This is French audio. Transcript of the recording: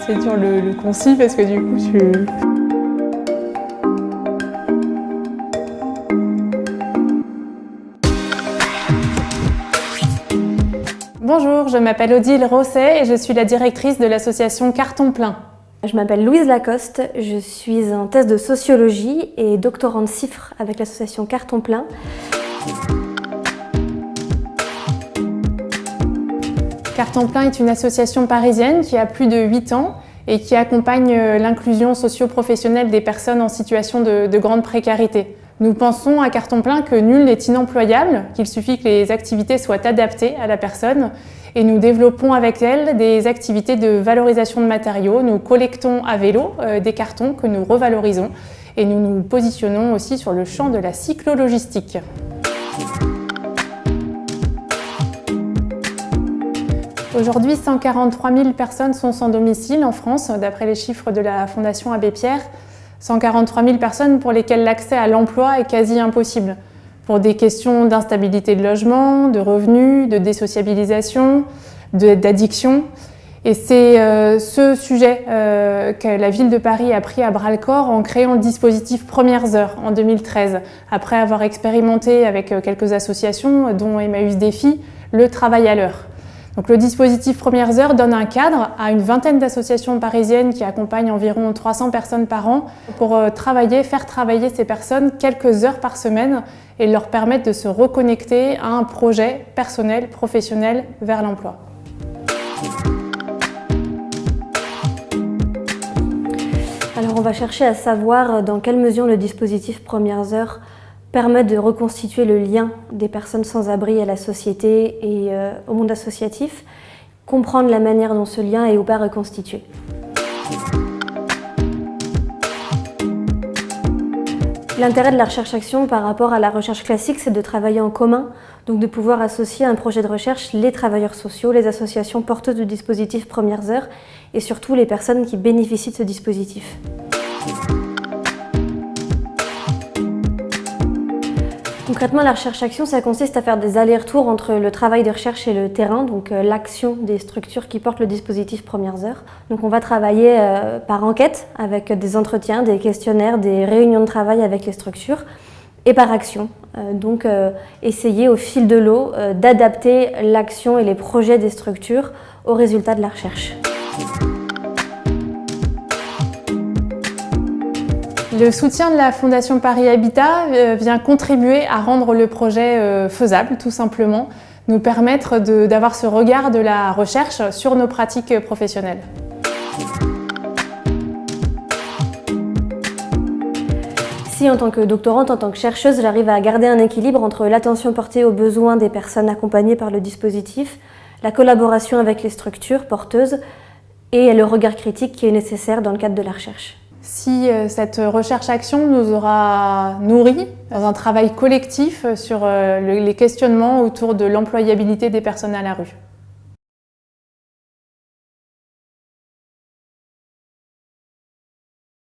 C'est dur le concis parce que du coup Bonjour, je m'appelle Odile Rosset et je suis la directrice de l'association Carton Plein. Je m'appelle Louise Lacoste, je suis en thèse de sociologie et doctorante CIFRE avec l'association Carton Plein. Carton Plein est une association parisienne qui a plus de 8 ans et qui accompagne l'inclusion socio-professionnelle des personnes en situation de grande précarité. Nous pensons à Carton Plein que nul n'est inemployable, qu'il suffit que les activités soient adaptées à la personne et nous développons avec elle des activités de valorisation de matériaux. Nous collectons à vélo des cartons que nous revalorisons et nous nous positionnons aussi sur le champ de la cyclo-logistique. Aujourd'hui, 143 000 personnes sont sans domicile en France, d'après les chiffres de la Fondation Abbé Pierre. 143 000 personnes pour lesquelles l'accès à l'emploi est quasi impossible, pour des questions d'instabilité de logement, de revenus, de désociabilisation, d'addiction. Et c'est ce sujet que la ville de Paris a pris à bras-le-corps en créant le dispositif Premières Heures en 2013, après avoir expérimenté avec quelques associations, dont Emmaüs Défi, le travail à l'heure. Donc le dispositif Premières Heures donne un cadre à une vingtaine d'associations parisiennes qui accompagnent environ 300 personnes par an pour faire travailler ces personnes quelques heures par semaine et leur permettre de se reconnecter à un projet personnel, professionnel vers l'emploi. Alors on va chercher à savoir dans quelle mesure le dispositif Premières Heures permet de reconstituer le lien des personnes sans abri à la société et au monde associatif, comprendre la manière dont ce lien est ou pas reconstitué. L'intérêt de la recherche-action par rapport à la recherche classique, c'est de travailler en commun, donc de pouvoir associer à un projet de recherche les travailleurs sociaux, les associations porteuses du dispositif Premières Heures et surtout les personnes qui bénéficient de ce dispositif. Concrètement, la recherche-action, ça consiste à faire des allers-retours entre le travail de recherche et le terrain, donc l'action des structures qui portent le dispositif Premières Heures. Donc on va travailler par enquête, avec des entretiens, des questionnaires, des réunions de travail avec les structures, et par action. Donc essayer au fil de l'eau d'adapter l'action et les projets des structures aux résultats de la recherche. Le soutien de la Fondation Paris Habitat vient contribuer à rendre le projet faisable, tout simplement, nous permettre d'avoir ce regard de la recherche sur nos pratiques professionnelles. Si en tant que doctorante, en tant que chercheuse, j'arrive à garder un équilibre entre l'attention portée aux besoins des personnes accompagnées par le dispositif, la collaboration avec les structures porteuses et le regard critique qui est nécessaire dans le cadre de la recherche. Si cette recherche-action nous aura nourris dans un travail collectif sur les questionnements autour de l'employabilité des personnes à la rue.